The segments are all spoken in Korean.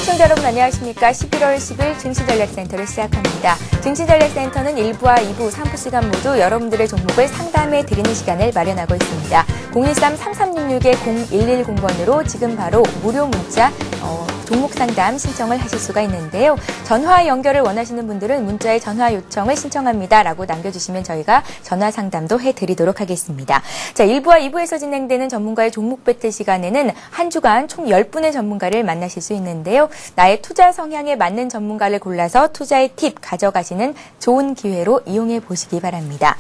시청자 여러분 안녕하십니까. 11월 10일 증시전략센터를 시작합니다. 증시전략센터는 1부와 2부, 3부 시간 모두 여러분들의 종목을 상담해 드리는 시간을 마련하고 있습니다. 013-3366-0110번으로 지금 바로 무료 문자 종목 상담 신청을 하실 수가 있는데요. 전화 연결을 원하시는 분들은 문자에 전화 요청을 신청합니다라고 남겨주시면 저희가 전화 상담도 해드리도록 하겠습니다. 자, 1부와 2부에서 진행되는 전문가의 종목 배틀 시간에는 한 주간 총 10분의 전문가를 만나실 수 있는데요. 나의 투자 성향에 맞는 전문가를 골라서 투자의 팁 가져가시는 좋은 기회로 이용해 보시기 바랍니다.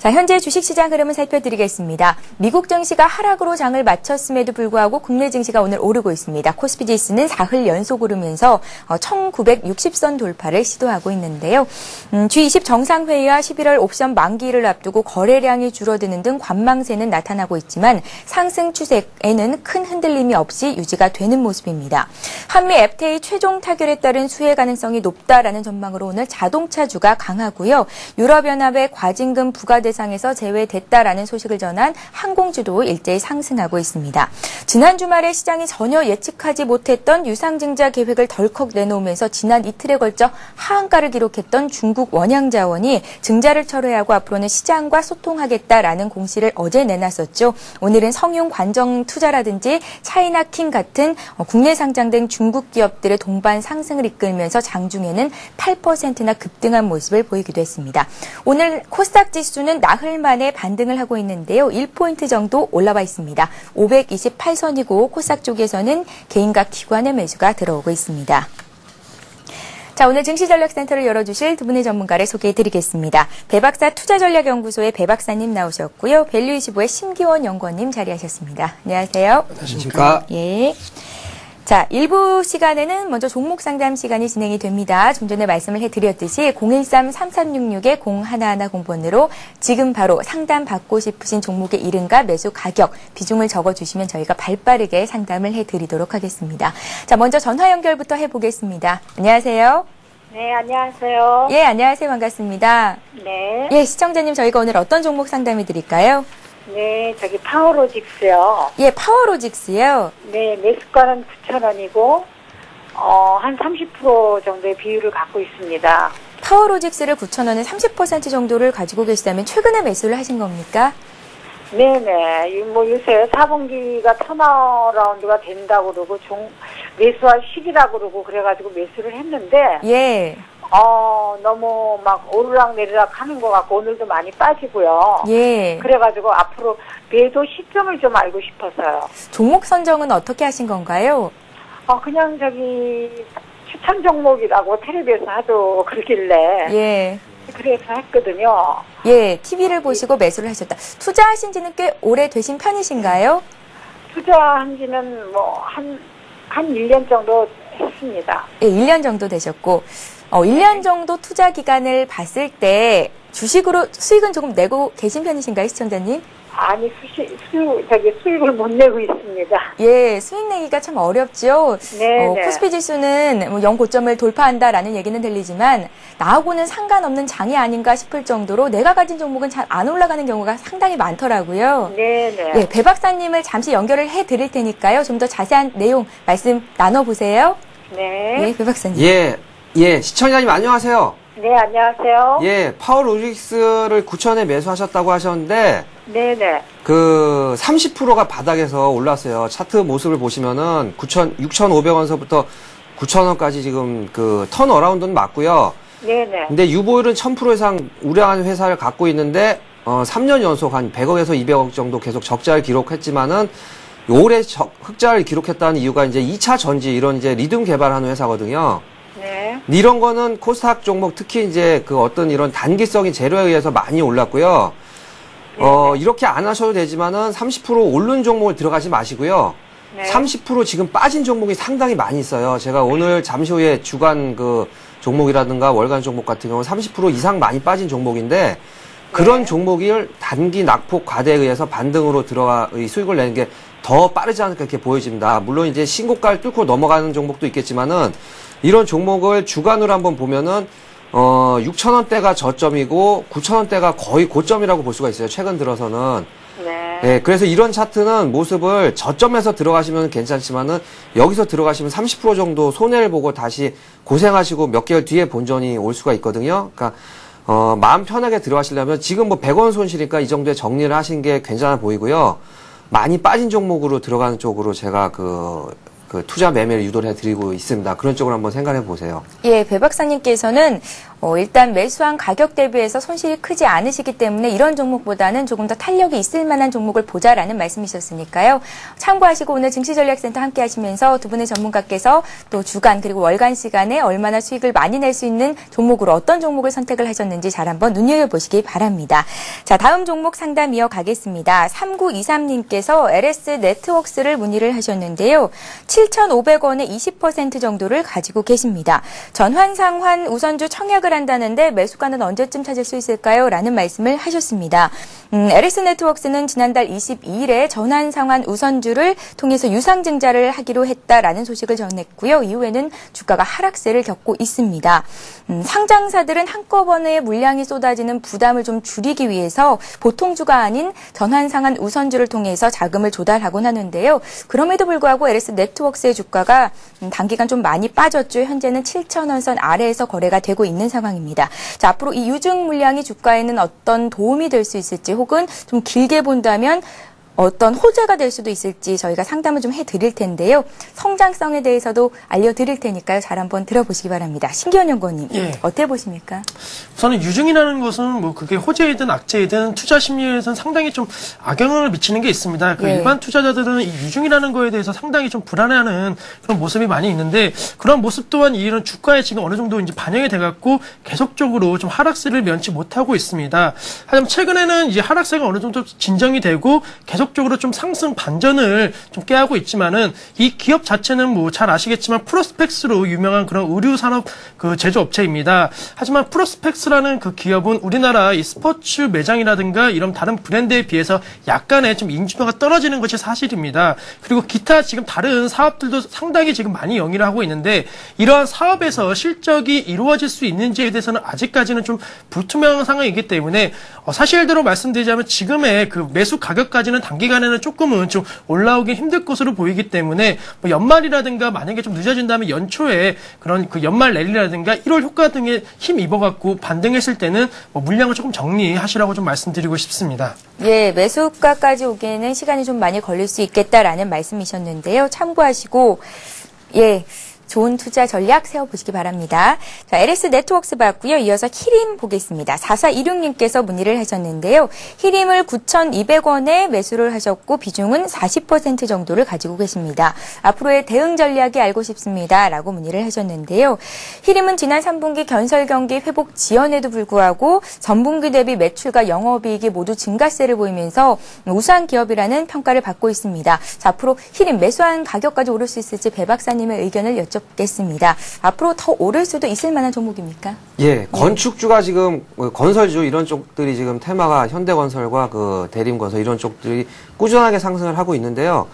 자, 현재 주식시장 흐름을 살펴드리겠습니다. 미국 증시가 하락으로 장을 마쳤음에도 불구하고 국내 증시가 오늘 오르고 있습니다. 코스피 지수는 4흘 연속 오르면서 1960선 돌파를 시도하고 있는데요. G20 정상회의와 11월 옵션 만기를 앞두고 거래량이 줄어드는 등 관망세는 나타나고 있지만 상승 추세에는 큰 흔들림이 없이 유지가 되는 모습입니다. 한미 FTA 최종 타결에 따른 수혜 가능성이 높다라는 전망으로 오늘 자동차주가 강하고요. 유럽연합의 과징금 부과 대상에서 제외됐다라는 소식을 전한 항공주도 일제히 상승하고 있습니다. 지난 주말에 시장이 전혀 예측하지 못했던 유상증자 계획을 덜컥 내놓으면서 지난 이틀에 걸쳐 하한가를 기록했던 중국 원양자원이 증자를 철회하고 앞으로는 시장과 소통하겠다라는 공시를 어제 내놨었죠. 오늘은 성용 관정 투자라든지 차이나킹 같은 국내 상장된 중국 기업들의 동반 상승을 이끌면서 장중에는 8%나 급등한 모습을 보이기도 했습니다. 오늘 코스닥 지수는 나흘 만에 반등을 하고 있는데요. 1포인트 정도 올라와 있습니다. 528선이고 코스닥 쪽에서는 개인과 기관의 매수가 들어오고 있습니다. 자, 오늘 증시전략센터를 열어주실 두 분의 전문가를 소개해드리겠습니다. 배박사 투자전략연구소의 배 박사님 나오셨고요. 밸류25의 심기원 연구원님 자리하셨습니다. 안녕하세요. 안녕하십니까. 예. 자, 1부 시간에는 먼저 종목 상담 시간이 진행이 됩니다. 좀 전에 말씀을 해드렸듯이 013-3366-0110번으로 지금 바로 상담 받고 싶으신 종목의 이름과 매수 가격, 비중을 적어주시면 저희가 발빠르게 상담을 해드리도록 하겠습니다. 자, 먼저 전화 연결부터 해보겠습니다. 안녕하세요. 네, 안녕하세요. 예, 안녕하세요. 반갑습니다. 네. 예, 시청자님 저희가 오늘 어떤 종목 상담해 드릴까요? 네, 저기 파워로직스요. 예, 파워로직스요. 네, 매수가는 9,000원이고, 한 30% 정도의 비율을 갖고 있습니다. 파워로직스를 9,000원에 30% 정도를 가지고 계시다면 최근에 매수를 하신 겁니까? 네네. 뭐 요새 4분기가 턴어라운드가 된다고 그러고, 매수할 시기라고 그러고, 그래가지고 매수를 했는데, 예. 너무 막 오르락 내리락 하는 것 같고, 오늘도 많이 빠지고요. 예. 그래가지고 앞으로 매도 시점을 좀 알고 싶어서요. 종목 선정은 어떻게 하신 건가요? 그냥 저기 추천 종목이라고 텔레비에서 하도 그러길래. 예. 그래서 했거든요. 예, TV를 보시고 매수를 하셨다. 투자하신 지는 꽤 오래 되신 편이신가요? 투자한 지는 뭐, 한 1년 정도 했습니다. 예, 1년 정도 되셨고, 1년 정도 투자 기간을 봤을 때 주식으로 수익은 조금 내고 계신 편이신가요, 시청자님? 아니, 수익을 못 내고 있습니다. 예, 수익 내기가 참 어렵죠. 네. 코스피 지수는 뭐 0고점을 돌파한다라는 얘기는 들리지만 나하고는 상관없는 장이 아닌가 싶을 정도로 내가 가진 종목은 잘 안 올라가는 경우가 상당히 많더라고요. 네네. 예, 배 박사님을 잠시 연결을 해 드릴 테니까요. 좀 더 자세한 내용 말씀 나눠보세요. 네. 예, 배 박사님. 예, 시청자님 안녕하세요. 네, 안녕하세요. 예, 파워로직스를 9,000원에 매수하셨다고 하셨는데, 네네. 30%가 바닥에서 올랐어요. 차트 모습을 보시면은 6,500원서부터 9,000원까지 지금 턴어라운드는 맞고요. 네네. 근데 유보율은 1000% 이상 우량한 회사를 갖고 있는데, 3년 연속 한 100억에서 200억 정도 계속 적자를 기록했지만은, 올해 흑자를 기록했다는 이유가 이제 2차 전지, 이런 이제 리듬 개발하는 회사거든요. 네. 이런 거는 코스닥 종목 특히 이제 어떤 이런 단기성인 재료에 의해서 많이 올랐고요. 이렇게 안 하셔도 되지만은 30% 오른 종목을 들어가지 마시고요. 네. 30% 지금 빠진 종목이 상당히 많이 있어요. 제가 오늘 잠시 후에 주간 종목이라든가 월간 종목 같은 경우는 30% 이상 많이 빠진 종목인데 그런 네. 종목을 단기 낙폭 과대에 의해서 반등으로 수익을 내는 게 더 빠르지 않을까 이렇게 보여집니다. 물론 이제 신고가를 뚫고 넘어가는 종목도 있겠지만은 이런 종목을 주간으로 한번 보면은 6,000원대가 저점이고 9,000원대가 거의 고점이라고 볼 수가 있어요. 최근 들어서는. 네. 네, 그래서 이런 차트는 모습을 저점에서 들어가시면 괜찮지만은 여기서 들어가시면 30% 정도 손해를 보고 다시 고생하시고 몇 개월 뒤에 본전이 올 수가 있거든요. 그러니까 마음 편하게 들어가시려면 지금 뭐 100원 손실이니까 이 정도에 정리를 하신 게 괜찮아 보이고요. 많이 빠진 종목으로 들어가는 쪽으로 제가 그 투자 매매를 유도를 해드리고 있습니다. 그런 쪽으로 한번 생각해 보세요. 예, 배 박사님께서는 일단 매수한 가격 대비해서 손실이 크지 않으시기 때문에 이런 종목보다는 조금 더 탄력이 있을 만한 종목을 보자라는 말씀이셨으니까요. 참고하시고 오늘 증시전략센터 함께 하시면서 두 분의 전문가께서 또 주간 그리고 월간 시간에 얼마나 수익을 많이 낼 수 있는 종목으로 어떤 종목을 선택을 하셨는지 잘 한번 눈여겨보시기 바랍니다. 자, 다음 종목 상담 이어가겠습니다. 3923님께서 LS 네트웍스를 문의를 하셨는데요. 7,500원에 20% 정도를 가지고 계십니다. 전환상환 우선주 청약을 한다는데 매수가는 언제쯤 찾을 수 있을까요? 라는 말씀을 하셨습니다. LS 네트웍스는 지난달 22일에 전환상환 우선주를 통해서 유상증자를 하기로 했다라는 소식을 전했고요. 이후에는 주가가 하락세를 겪고 있습니다. 상장사들은 한꺼번에 물량이 쏟아지는 부담을 좀 줄이기 위해서 보통주가 아닌 전환상환 우선주를 통해서 자금을 조달하곤 하는데요. 그럼에도 불구하고 LS 네트웍스의 주가가 단기간 좀 많이 빠졌죠. 현재는 7,000원 선 아래에서 거래가 되고 있는 상황입니다. 자, 앞으로 이 유증 물량이 주가에는 어떤 도움이 될 수 있을지 혹은 좀 길게 본다면 어떤 호재가 될 수도 있을지 저희가 상담을 좀 해드릴 텐데요. 성장성에 대해서도 알려드릴 테니까요. 잘 한번 들어보시기 바랍니다. 신기현 연구원님, 예. 어떻게 보십니까? 우선은 유증이라는 것은 뭐 그게 호재이든 악재이든 투자 심리에서는 상당히 좀 악영향을 미치는 게 있습니다. 그 예. 일반 투자자들은 이 유증이라는 거에 대해서 상당히 좀 불안해하는 그런 모습이 많이 있는데 그런 모습 또한 이런 주가에 지금 어느 정도 이제 반영이 돼갖고 계속적으로 좀 하락세를 면치 못하고 있습니다. 하지만 최근에는 이제 하락세가 어느 정도 진정이 되고 계속적으로 좀 상승 반전을 좀 꾀하고 있지만은 이 기업 자체는 뭐 잘 아시겠지만 프로스펙스로 유명한 그런 의류 산업 그 제조업체입니다. 하지만 프로스펙스라는 그 기업은 우리나라 이 스포츠 매장이라든가 이런 다른 브랜드에 비해서 약간의 좀 인지도가 떨어지는 것이 사실입니다. 그리고 기타 지금 다른 사업들도 상당히 지금 많이 영위를 하고 있는데 이러한 사업에서 실적이 이루어질 수 있는지에 대해서는 아직까지는 좀 불투명한 상황이기 때문에 사실대로 말씀드리자면 지금의 그 매수 가격까지는 단기간에는 조금은 좀 올라오기 힘들 것으로 보이기 때문에 뭐 연말이라든가 만약에 좀 늦어진다면 연초에 그런 그 연말 랠리라든가 1월 효과 등에 힘 입어갖고 반등했을 때는 뭐 물량을 조금 정리하시라고 좀 말씀드리고 싶습니다. 예, 매수가까지 오기에는 시간이 좀 많이 걸릴 수 있겠다라는 말씀이셨는데요. 참고하시고, 예. 좋은 투자 전략 세워보시기 바랍니다. 자, LS 네트웍스 봤고요. 이어서 히림 보겠습니다. 4426님께서 문의를 하셨는데요. 히림을 9,200원에 매수를 하셨고 비중은 40% 정도를 가지고 계십니다. 앞으로의 대응 전략이 알고 싶습니다. 라고 문의를 하셨는데요. 히림은 지난 3분기 견설 경기 회복 지연에도 불구하고 전분기 대비 매출과 영업이익이 모두 증가세를 보이면서 우수한 기업이라는 평가를 받고 있습니다. 자, 앞으로 히림 매수한 가격까지 오를 수 있을지 배 박사님의 의견을 여쭙겠습니다. 앞으로 더 오를 수도 있을 만한 종목입니까? 예, 건축주가 지금 건설주 이런 쪽들이 지금 테마가 현대건설과 그 대림건설 이런 쪽들이 꾸준하게 상승을 하고 있는데요.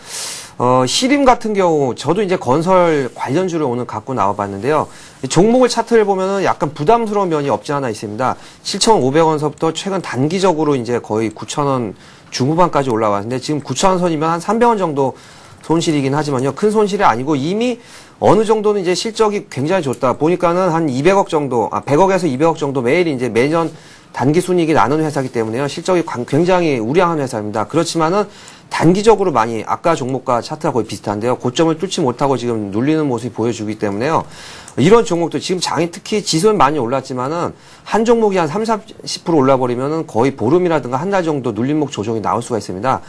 히림 같은 경우 저도 이제 건설 관련주를 오늘 갖고 나와봤는데요. 종목을 차트를 보면은 약간 부담스러운 면이 없지 않아 있습니다. 7,500원서부터 최근 단기적으로 이제 거의 9,000원 중후반까지 올라왔는데 지금 9,000원 선이면 한 300원 정도 손실이긴 하지만요. 큰 손실이 아니고 이미 어느 정도는 이제 실적이 굉장히 좋다. 보니까는 한 200억 정도, 100억에서 200억 정도 매일 이제 매년 단기 순이익이 나는 회사이기 때문에요. 실적이 굉장히 우량한 회사입니다. 그렇지만은 단기적으로 많이 아까 종목과 차트가 거의 비슷한데요. 고점을 뚫지 못하고 지금 눌리는 모습이 보여주기 때문에요. 이런 종목도 지금 장이 특히 지수는 많이 올랐지만은 한 종목이 한 30-40% 올라버리면은 거의 보름이라든가 한 달 정도 눌림목 조정이 나올 수가 있습니다.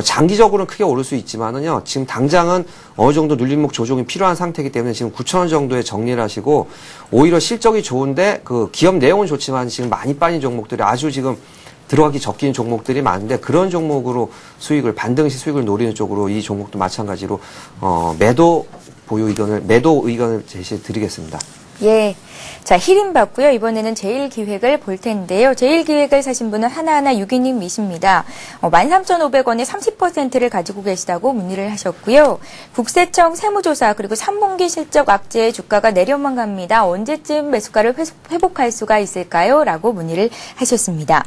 장기적으로는 크게 오를 수 있지만은요. 지금 당장은 어느 정도 눌림목 조정이 필요한 상태이기 때문에 지금 9,000원 정도에 정리를 하시고 오히려 실적이 좋은데 그 기업 내용은 좋지만 지금 많이 빠진 종목들이 아주 지금 들어가기 적긴 종목들이 많은데 그런 종목으로 수익을 반등시 수익을 노리는 쪽으로 이 종목도 마찬가지로 매도 의견을 제시해 드리겠습니다. 예. 자, 히림 봤고요. 이번에는 제일기획을 볼 텐데요. 제일기획을 사신 분은 하나하나 유기님 미십니다. 13,500원에 30%를 가지고 계시다고 문의를 하셨고요. 국세청 세무조사 그리고 3분기 실적 악재의 주가가 내려만 갑니다. 언제쯤 매수가를 회복할 수가 있을까요? 라고 문의를 하셨습니다.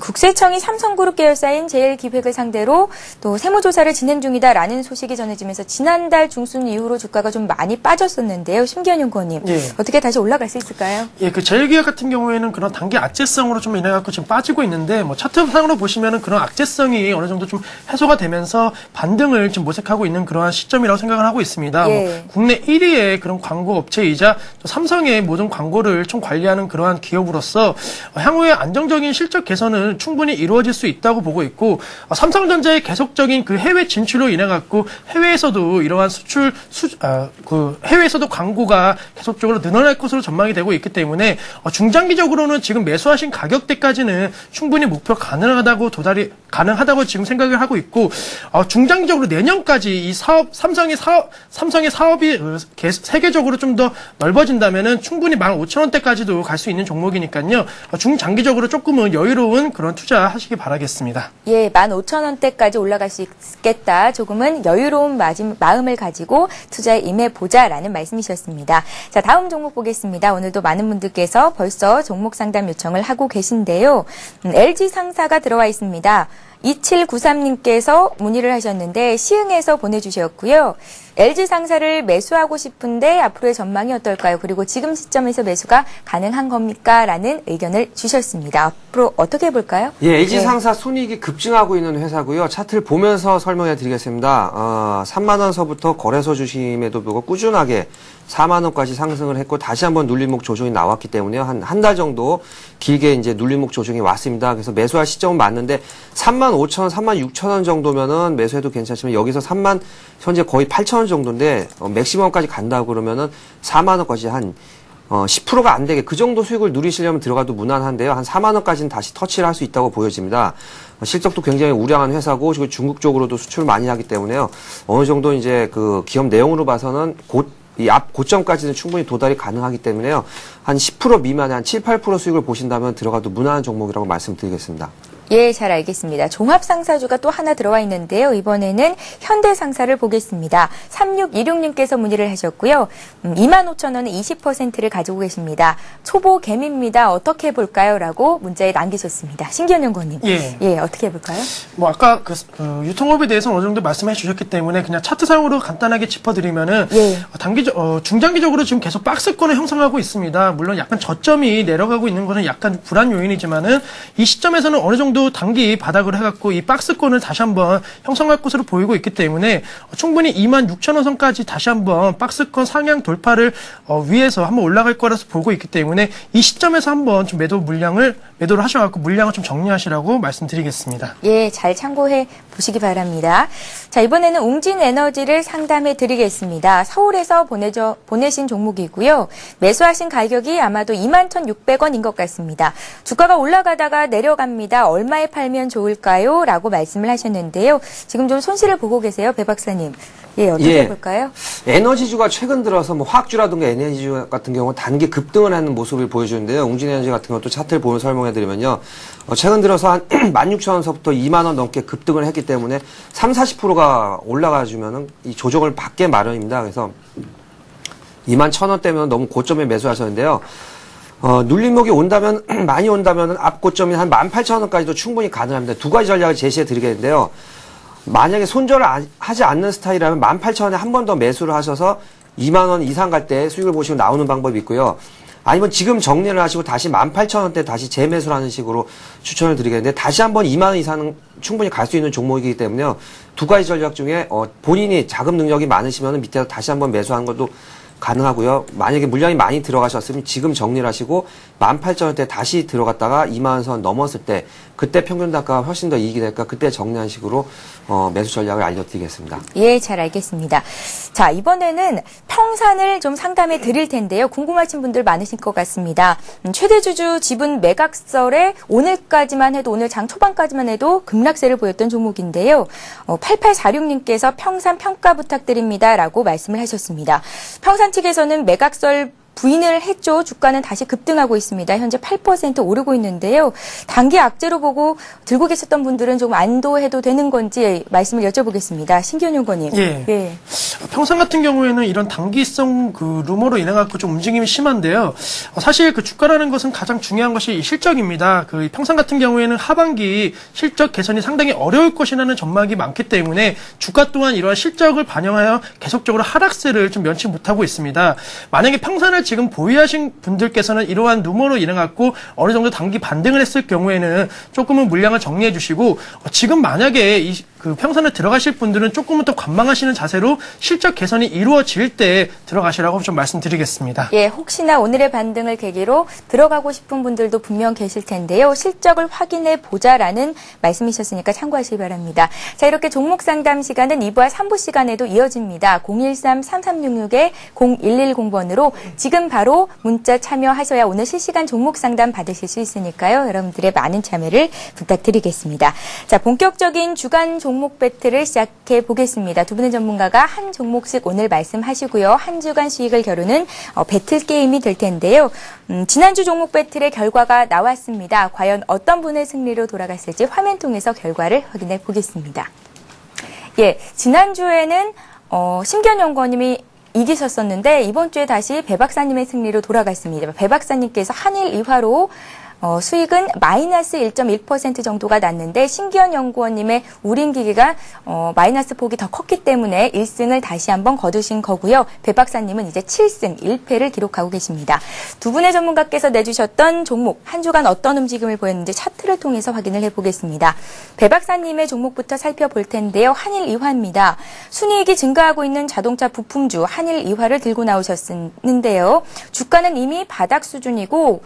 국세청이 삼성그룹 계열사인 제일기획을 상대로 또 세무조사를 진행 중이다라는 소식이 전해지면서 지난달 중순 이후로 주가가 좀 많이 빠졌었는데요. 심기현 연구원님, 예. 어떻게 다시 올라갈 수 있을까요? 예, 그 제일기획 같은 경우에는 그런 단기 악재성으로 좀 인해갖고 지금 빠지고 있는데, 뭐 차트상으로 보시면은 그런 악재성이 어느 정도 좀 해소가 되면서 반등을 지금 모색하고 있는 그러한 시점이라고 생각을 하고 있습니다. 예. 뭐 국내 1위의 그런 광고 업체이자 또 삼성의 모든 광고를 총 관리하는 그러한 기업으로서 향후에 안정적인 실적 개선은 충분히 이루어질 수 있다고 보고 있고, 삼성전자의 계속적인 그 해외 진출로 인해 갖고 해외에서도 이러한 해외에서도 광고가 계속적으로 늘어날 것으로 전망이 되고 있기 때문에 중장기적으로는 지금 매수하신 가격대까지는 충분히 목표 가능하다고 지금 생각을 하고 있고, 중장기적으로 내년까지 이 삼성의 사업이 세계적으로 좀 더 넓어진다면은 충분히 15,000원대까지도 갈 수 있는 종목이니까요. 중장기적으로 조금은 여유로운 그런 투자하시기 바라겠습니다. 예, 15,000원대까지 올라갈 수 있겠다. 조금은 여유로운 마음을 가지고 투자에 임해보자라는 말씀이셨습니다. 자, 다음 종목 보겠습니다. 오늘도 많은 분들께서 벌써 종목 상담 요청을 하고 계신데요. LG 상사가 들어와 있습니다. 2793님께서 문의를 하셨는데 시흥에서 보내주셨고요. LG 상사를 매수하고 싶은데 앞으로의 전망이 어떨까요? 그리고 지금 시점에서 매수가 가능한 겁니까? 라는 의견을 주셨습니다. 앞으로 어떻게 해볼까요? 예, LG 상사 순이익이 급증하고 있는 회사고요. 차트를 보면서 설명해 드리겠습니다. 3만원서부터 거래소 주심에도 불구하고 꾸준하게 4만원까지 상승을 했고, 다시 한번 눌림목 조정이 나왔기 때문에요. 한 달 정도 길게 이제 눌림목 조정이 왔습니다. 그래서 매수할 시점은 맞는데, 35,000원, 36,000원 정도면은 매수해도 괜찮지만, 여기서 현재 거의 8,000원 정도인데, 맥시멈까지 간다고 그러면은 4만원까지 한 10%가 안 되게 그 정도 수익을 누리시려면 들어가도 무난한데요. 한 4만원까지는 다시 터치를 할 수 있다고 보여집니다. 실적도 굉장히 우량한 회사고, 그리고 중국 쪽으로도 수출을 많이 하기 때문에요. 어느 정도 이제 그 기업 내용으로 봐서는 이 앞 고점까지는 충분히 도달이 가능하기 때문에요. 한 10% 미만의 한 7, 8% 수익을 보신다면 들어가도 무난한 종목이라고 말씀드리겠습니다. 예, 잘 알겠습니다. 종합상사주가 또 하나 들어와 있는데요. 이번에는 현대상사를 보겠습니다. 3626님께서 문의를 하셨고요. 25,000원에 20%를 가지고 계십니다. 초보 개미입니다. 어떻게 해볼까요? 라고 문자에 남기셨습니다. 신기현 연구원님. 예, 어떻게 해볼까요? 뭐 아까 그 유통업에 대해서 어느 정도 말씀해 주셨기 때문에 그냥 차트상으로 간단하게 짚어드리면은, 예. 중장기적으로 지금 계속 박스권을 형성하고 있습니다. 물론 약간 저점이 내려가고 있는 것은 약간 불안 요인이지만은 이 시점에서는 어느 정도 단기 바닥을 해갖고 이 박스권을 다시 한번 형성할 것으로 보이고 있기 때문에 충분히 26,000원 선까지 다시 한번 박스권 상향 돌파를 위해서 한번 올라갈 거라서 보고 있기 때문에 이 시점에서 한번 좀 매도를 하셔갖고 물량을 좀 정리하시라고 말씀드리겠습니다. 예, 잘 참고해 보시기 바랍니다. 자, 이번에는 웅진에너지를 상담해 드리겠습니다. 서울에서 보내신 종목이고요. 매수하신 가격이 아마도 21,600원인 것 같습니다. 주가가 올라가다가 내려갑니다. 얼마에 팔면 좋을까요? 라고 말씀을 하셨는데요. 지금 좀 손실을 보고 계세요, 배 박사님. 예, 어떻게 해볼까요? 에너지주가 최근 들어서 뭐 화학주라든가 에너지주 같은 경우 단기 급등을 하는 모습을 보여주는데요. 웅진에너지 같은 경우 또 차트를 보면 설명해드리면요. 최근 들어서 한 16,000원서부터 2만원 넘게 급등을 했기 때문에 30-40%가 올라가주면은 이 조정을 받게 마련입니다. 그래서 21,000원대면 너무 고점에 매수하셨는데요. 눌림목이 온다면, 많이 온다면 앞 고점이 한 18,000원까지도 충분히 가능합니다. 두 가지 전략을 제시해 드리겠는데요. 만약에 손절을 하지 않는 스타일이라면 18,000원에 한 번 더 매수를 하셔서 2만원 이상 갈 때 수익을 보시고 나오는 방법이 있고요. 아니면 지금 정리를 하시고 다시 18,000원대 다시 재매수를 하는 식으로 추천을 드리겠는데, 다시 한번 2만원 이상은 충분히 갈 수 있는 종목이기 때문에요. 두 가지 전략 중에 본인이 자금 능력이 많으시면 밑에서 다시 한번 매수하는 것도 가능하고요. 만약에 물량이 많이 들어가셨으면 지금 정리를 하시고 18,000원대 다시 들어갔다가 2만원 선 넘었을 때, 그때 평균 단가가 훨씬 더 이익이 될까, 그때 정리한 식으로 매수 전략을 알려드리겠습니다. 예, 잘 알겠습니다. 자, 이번에는 평산을 좀 상담해 드릴 텐데요. 궁금하신 분들 많으실 것 같습니다. 최대주주 지분 매각설에 오늘까지만 해도, 오늘 장 초반까지만 해도 급락세를 보였던 종목인데요. 8846님께서 평산 평가 부탁드립니다. 라고 말씀을 하셨습니다. 평산 측에서는 매각설 부인을 했죠. 주가는 다시 급등하고 있습니다. 현재 8% 오르고 있는데요. 단기 악재로 보고 들고 계셨던 분들은 조금 안도해도 되는 건지 말씀을 여쭤보겠습니다. 신기현 연구원님. 예. 평상 같은 경우에는 이런 단기성 그 루머로 인해 갖고 좀 움직임이 심한데요. 사실 그 주가라는 것은 가장 중요한 것이 실적입니다. 그 평상 같은 경우에는 하반기 실적 개선이 상당히 어려울 것이라는 전망이 많기 때문에 주가 또한 이러한 실적을 반영하여 계속적으로 하락세를 좀 면치 못하고 있습니다. 만약에 평산을 지금 보유하신 분들께서는 이러한 루머로 인해 갖고 어느 정도 단기 반등을 했을 경우에는 조금은 물량을 정리해 주시고 지금 만약에 그 평산을 들어가실 분들은 조금은 더 관망하시는 자세로 실적 개선이 이루어질 때 들어가시라고 좀 말씀드리겠습니다. 예, 혹시나 오늘의 반등을 계기로 들어가고 싶은 분들도 분명 계실 텐데요. 실적을 확인해 보자라는 말씀이셨으니까 참고하시기 바랍니다. 자, 이렇게 종목 상담 시간은 2부와 3부 시간에도 이어집니다. 013-3366-0110번으로 지금 바로 문자 참여하셔야 오늘 실시간 종목 상담 받으실 수 있으니까요. 여러분들의 많은 참여를 부탁드리겠습니다. 자, 본격적인 주간 종목 배틀을 시작해 보겠습니다. 두 분의 전문가가 한 종목씩 오늘 말씀하시고요. 한 주간 수익을 겨루는 배틀 게임이 될 텐데요. 지난주 종목 배틀의 결과가 나왔습니다. 과연 어떤 분의 승리로 돌아갔을지 화면 통해서 결과를 확인해 보겠습니다. 예, 지난주에는 신기현 연구원님이 이기셨었는데 이번 주에 다시 배 박사님의 승리로 돌아갔습니다. 배 박사님께서 한일 이화로 수익은 마이너스 1.1% 정도가 났는데 신기현 연구원님의 우림기계가 마이너스 폭이 더 컸기 때문에 1승을 다시 한번 거두신 거고요. 배 박사님은 이제 7승 1패를 기록하고 계십니다. 두 분의 전문가께서 내주셨던 종목 한 주간 어떤 움직임을 보였는지 차트를 통해서 확인을 해보겠습니다. 배 박사님의 종목부터 살펴볼 텐데요. 한일 이화입니다. 순이익이 증가하고 있는 자동차 부품주 한일 이화를 들고 나오셨는데요. 주가는 이미 바닥 수준이고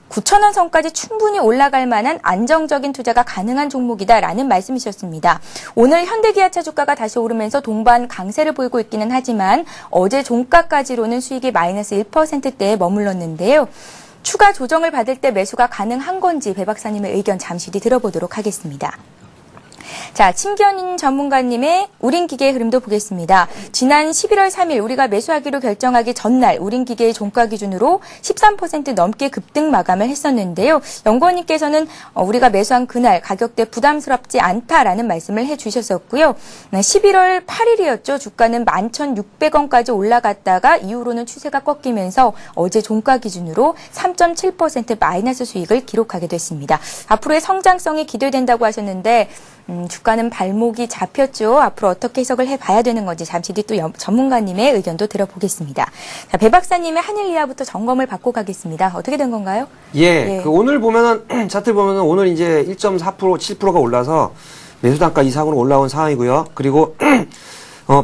9,000원 선까지 충분히 올라갈 만한 안정적인 투자가 가능한 종목이다라는 말씀이셨습니다. 오늘 현대기아차 주가가 다시 오르면서 동반 강세를 보이고 있기는 하지만 어제 종가까지로는 수익이 마이너스 1%대에 머물렀는데요. 추가 조정을 받을 때 매수가 가능한 건지 배 박사님의 의견 잠시 뒤 들어보도록 하겠습니다. 자, 신기현 전문가님의 우린기계의 흐름도 보겠습니다. 지난 11월 3일 우리가 매수하기로 결정하기 전날 우린기계의 종가 기준으로 13% 넘게 급등 마감을 했었는데요. 연구원님께서는 우리가 매수한 그날 가격대 부담스럽지 않다라는 말씀을 해주셨었고요. 11월 8일이었죠. 주가는 11,600원까지 올라갔다가 이후로는 추세가 꺾이면서 어제 종가 기준으로 3.7% 마이너스 수익을 기록하게 됐습니다. 앞으로의 성장성이 기대된다고 하셨는데 주가는 발목이 잡혔죠. 앞으로 어떻게 해석을 해봐야 되는 건지 잠시 뒤 또 전문가님의 의견도 들어보겠습니다. 자, 배 박사님의 한일이화부터 점검을 받고 가겠습니다. 어떻게 된 건가요? 예, 그 오늘 보면은 차트 보면은 오늘 이제 1.4% 7%가 올라서 매수 단가 이상으로 올라온 상황이고요. 그리고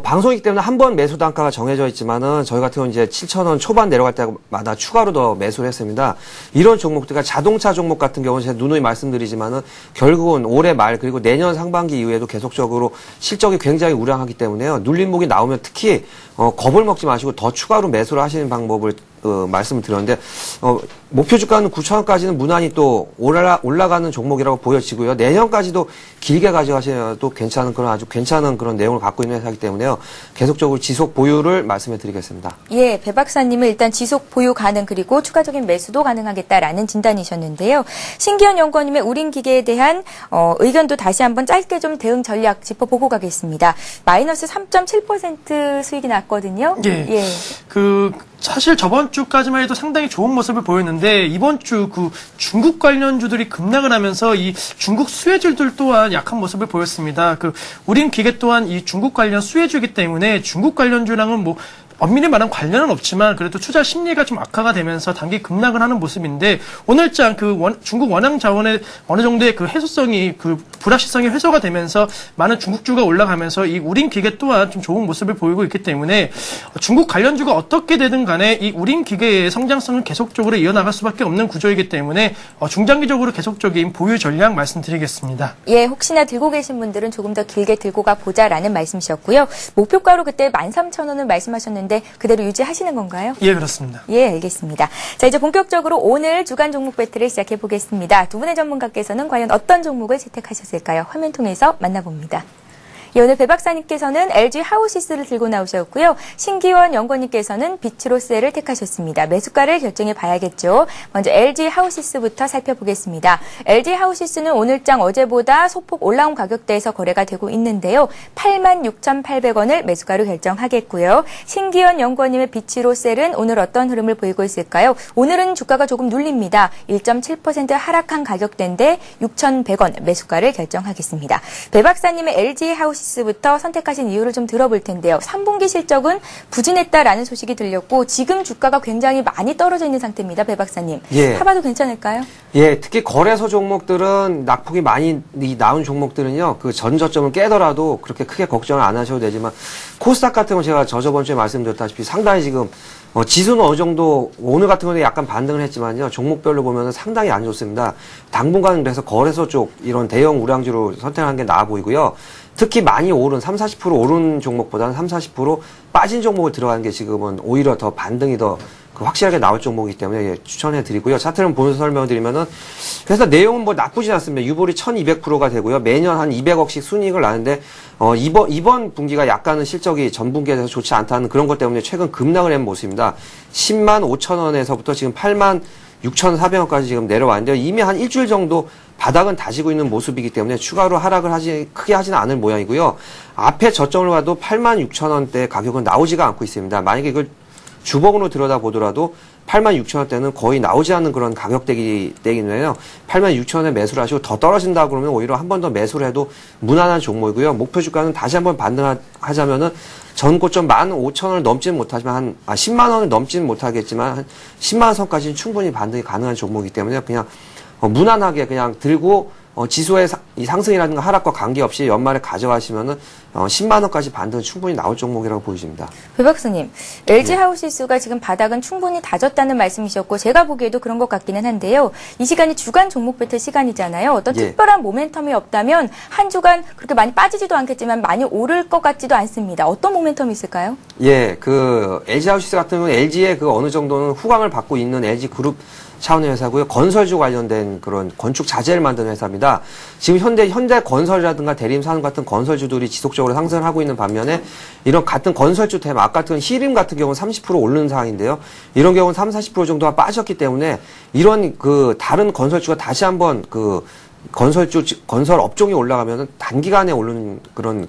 방송이기 때문에 한 번 매수 단가가 정해져 있지만은 저희 같은 경우는 이제 7,000원 초반 내려갈 때마다 추가로 더 매수를 했습니다. 이런 종목들, 자동차 종목 같은 경우는 제가 누누이 말씀드리지만은 결국은 올해 말 그리고 내년 상반기 이후에도 계속적으로 실적이 굉장히 우량하기 때문에요. 눌림목이 나오면 특히 겁을 먹지 마시고 더 추가로 매수를 하시는 방법을 말씀을 드렸는데 목표 주가는 9,000원까지는 무난히 또 올라가는 종목이라고 보여지고요. 내년까지도 길게 가져가셔도 괜찮은 그런 아주 괜찮은 그런 내용을 갖고 있는 회사이기 때문에요. 계속적으로 지속 보유를 말씀해 드리겠습니다. 예, 배 박사님은 일단 지속 보유 가능 그리고 추가적인 매수도 가능하겠다라는 진단이셨는데요. 신기현 연구원님의 우린기계에 대한 의견도 다시 한번 짧게 좀 대응 전략 짚어보고 가겠습니다. 마이너스 3.7% 수익이 났거든요. 예. 사실 저번 주까지만 해도 상당히 좋은 모습을 보였는데 이번 주 그 중국 관련주들이 급락을 하면서 이 중국 수혜주들 또한 약한 모습을 보였습니다. 우린 기계 또한 이 중국 관련 수혜주이기 때문에 중국 관련주랑은 뭐 엄밀히 말하면 관련은 없지만 그래도 투자 심리가 좀 악화가 되면서 단기 급락을 하는 모습인데 오늘장 중국 원양 자원의 어느 정도의 그 해소성이 불확실성이 해소가 되면서 많은 중국주가 올라가면서 이 우린 기계 또한 좀 좋은 모습을 보이고 있기 때문에 중국 관련주가 어떻게 되든 간에 이 우린 기계의 성장성은 계속적으로 이어나갈 수밖에 없는 구조이기 때문에 중장기적으로 계속적인 보유 전략 말씀드리겠습니다. 예, 혹시나 들고 계신 분들은 조금 더 길게 들고 가보자라는 말씀이셨고요. 목표가로 그때 13,000원을 말씀하셨는데 그대로 유지하시는 건가요? 예, 그렇습니다. 예, 알겠습니다. 자, 이제 본격적으로 오늘 주간 종목 배틀을 시작해 보겠습니다. 두 분의 전문가께서는 과연 어떤 종목을 채택하셨을까요? 화면 통해서 만나봅니다. 예, 오늘 배 박사님께서는 LG 하우시스를 들고 나오셨고요. 신기원 연구원님께서는 비츠로셀을 택하셨습니다. 매수가를 결정해 봐야겠죠. 먼저 LG 하우시스부터 살펴보겠습니다. LG 하우시스는 오늘장 어제보다 소폭 올라온 가격대에서 거래가 되고 있는데요. 86,800원을 매수가로 결정하겠고요. 신기원 연구원님의 비츠로셀은 오늘 어떤 흐름을 보이고 있을까요? 오늘은 주가가 조금 눌립니다. 1.7% 하락한 가격대인데 6,100원 매수가를 결정하겠습니다. 배 박사님의 LG 하우시스부터 선택하신 이유를 좀 들어볼 텐데요. 3분기 실적은 부진했다라는 소식이 들렸고 지금 주가가 굉장히 많이 떨어져 있는 상태입니다. 배 박사님. 예. 사봐도 괜찮을까요? 예, 특히 거래소 종목들은 낙폭이 많이 나온 종목들은요. 그 전저점을 깨더라도 그렇게 크게 걱정을 안 하셔도 되지만 코스닥 같은 건 제가 저번 주에 말씀드렸다시피 상당히 지금 지수는 어느 정도 오늘 같은 경우는 약간 반등을 했지만요. 종목별로 보면은 상당히 안 좋습니다. 당분간은 그래서 거래소 쪽 이런 대형 우량주로 선택하는 게 나아 보이고요. 특히 많이 오른 30-40% 오른 종목보다는 30-40% 빠진 종목을 들어가는 게 지금은 오히려 더 반등이 더 확실하게 나올 종목이기 때문에 예, 추천해 드리고요. 차트를 보면서 설명드리면은 그래서 내용은 뭐 나쁘진 않습니다. 유볼이 1200%가 되고요. 매년 한 200억씩 순이익을 나는데 이번 분기가 약간은 실적이 전 분기에 대해서 좋지 않다는 그런 것 때문에 최근 급락을 한 모습입니다. 10만 5천 원에서부터 지금 8만 6,400원까지 지금 내려왔는데요. 이미 한 일주일 정도 바닥은 다지고 있는 모습이기 때문에 추가로 하락을 크게 하지는 않을 모양이고요. 앞에 저점을 봐도 8만 6천 원대 가격은 나오지가 않고 있습니다. 만약에 이걸 주봉으로 들여다보더라도 86,000원대는 거의 나오지 않는 그런 가격대이기 때문에요. 86,000원에 매수를 하시고 더 떨어진다 그러면 오히려 한 번 더 매수를 해도 무난한 종목이고요. 목표 주가는 다시 한번 반등하자면은 전 고점 15,000원을 넘지는 못하지만 10만 원을 넘지는 못하겠지만 한 10만 원 선까지는 충분히 반등이 가능한 종목이기 때문에 그냥 무난하게 그냥 들고 지수의 상승이라든가 하락과 관계없이 연말에 가져가시면은 10만 원까지 반등 충분히 나올 종목이라고 보여집니다. 배 박사님, LG 하우시스가 지금 바닥은 충분히 다졌다는 말씀이셨고 제가 보기에도 그런 것 같기는 한데요. 이 시간이 주간 종목 배틀 시간이잖아요. 어떤 특별한 모멘텀이 없다면 한 주간 그렇게 많이 빠지지도 않겠지만 많이 오를 것 같지도 않습니다. 어떤 모멘텀이 있을까요? 예, LG 하우시스 같은 경우는 LG의 어느 정도는 후광을 받고 있는 LG 그룹 차원의 회사고요. 건설주 관련된 그런 건축 자재를 만드는 회사입니다. 지금 현대 건설이라든가 대림산 같은 건설주들이 지속적으로 상승을 하고 있는 반면에 이런 같은 건설주 테마, 아까 같은 히림 같은 경우는 30% 오르는 상황인데요. 이런 경우는 30-40% 정도가 빠졌기 때문에 이런 다른 건설주가 다시 한번 건설 업종이 올라가면은 단기간에 오르는 그런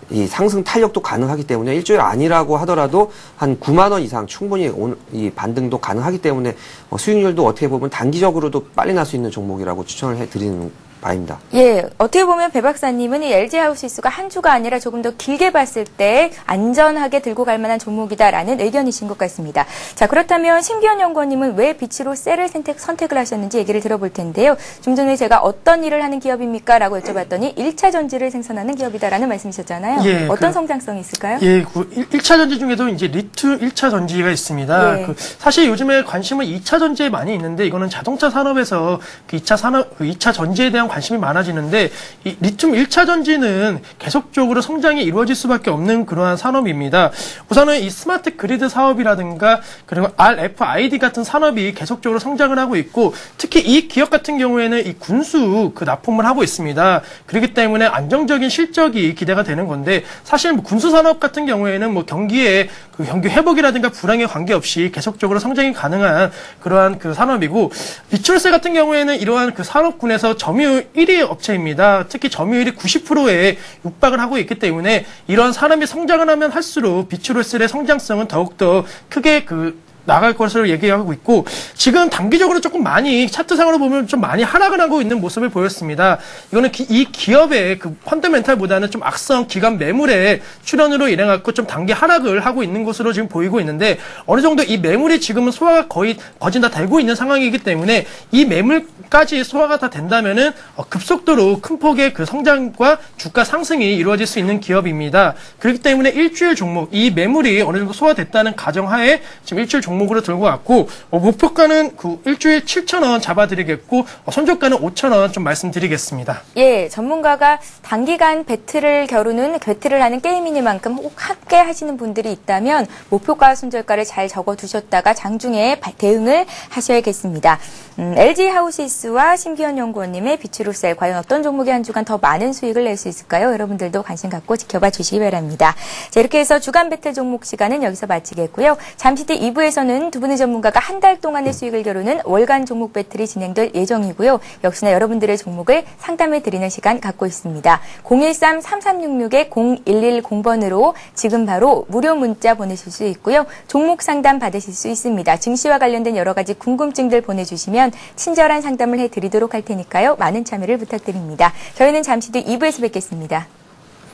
이 상승 탄력도 가능하기 때문에 일주일 아니라고 하더라도 한 9만 원 이상 충분히 이 반등도 가능하기 때문에 수익률도 어떻게 보면 단기적으로도 빨리 날 수 있는 종목이라고 추천을 해드리는 바입니다. 예, 어떻게 보면 배 박사님은 이 LG 하우시스가 한 주가 아니라 조금 더 길게 봤을 때 안전하게 들고 갈 만한 종목이다라는 의견이신 것 같습니다. 자, 그렇다면 신기원 연구원님은 왜 비츠로셀을 선택을 하셨는지 얘기를 들어볼 텐데요. 좀 전에 제가 어떤 일을 하는 기업입니까? 라고 여쭤봤더니 1차 전지를 생산하는 기업이다라는 말씀이셨잖아요. 예, 어떤 성장성이 있을까요? 예, 1차 전지 중에도 이제 리튬 1차 전지가 있습니다. 예. 사실 요즘에 관심은 2차 전지에 많이 있는데 이거는 자동차 산업에서 2차 전지에 대한 관심이 많아지는데 이 리튬 1차 전지는 계속적으로 성장이 이루어질 수밖에 없는 그러한 산업입니다. 우선은 이 스마트 그리드 사업이라든가 그리고 RFID 같은 산업이 계속적으로 성장을 하고 있고 특히 이 기업 같은 경우에는 이 군수 납품을 하고 있습니다. 그렇기 때문에 안정적인 실적이 기대가 되는 건데 사실 군수 산업 같은 경우에는 경기의 경기 회복이라든가 불황에 관계없이 계속적으로 성장이 가능한 그러한 산업이고 비츠로셀 같은 경우에는 이러한 산업군에서 점유율 1위 업체입니다. 특히 점유율이 90%에 육박을 하고 있기 때문에 이런 산업이 성장을 하면 할수록 비츠로셀의 성장성은 더욱더 크게 나갈 것으로 얘기하고 있고 지금 단기적으로 조금 많이 차트상으로 보면 좀 많이 하락을 하고 있는 모습을 보였습니다. 이거는 이 기업의 펀더멘탈보다는 좀 악성 기관 매물의 출현으로 인해 갖고 좀 단기 하락을 하고 있는 것으로 지금 보이고 있는데 어느 정도 이 매물이 지금은 소화가 거의 다 되고 있는 상황이기 때문에 이 매물까지 소화가 다 된다면은 급속도로 큰 폭의 성장과 주가 상승이 이루어질 수 있는 기업입니다. 그렇기 때문에 일주일 종목 이 매물이 어느 정도 소화됐다는 가정하에 지금 일주일 종목 종목으로 들고 왔고 목표가는 그 일주일 7,000원 잡아드리겠고 손절가는 5,000원 좀 말씀드리겠습니다. 예, 전문가가 단기간 배틀을 하는 게임이니만큼 꼭 함께 하시는 분들이 있다면 목표가 손절가를 잘 적어두셨다가 장중에 대응을 하셔야겠습니다. LG 하우시스와 심기현 연구원님의 비추루셀 과연 어떤 종목이 한 주간 더 많은 수익을 낼 수 있을까요? 여러분들도 관심 갖고 지켜봐 주시기 바랍니다. 자, 이렇게 해서 주간 배틀 종목 시간은 여기서 마치겠고요. 잠시 뒤 2부에서는 두 분의 전문가가 한 달 동안의 수익을 겨루는 월간 종목 배틀이 진행될 예정이고요. 역시나 여러분들의 종목을 상담해 드리는 시간 갖고 있습니다. 013-3366-0110번으로 지금 바로 무료 문자 보내실 수 있고요. 종목 상담 받으실 수 있습니다. 증시와 관련된 여러 가지 궁금증들 보내주시면 친절한 상담을 해드리도록 할 테니까요. 많은 참여를 부탁드립니다. 저희는 잠시 뒤 2부에서 뵙겠습니다.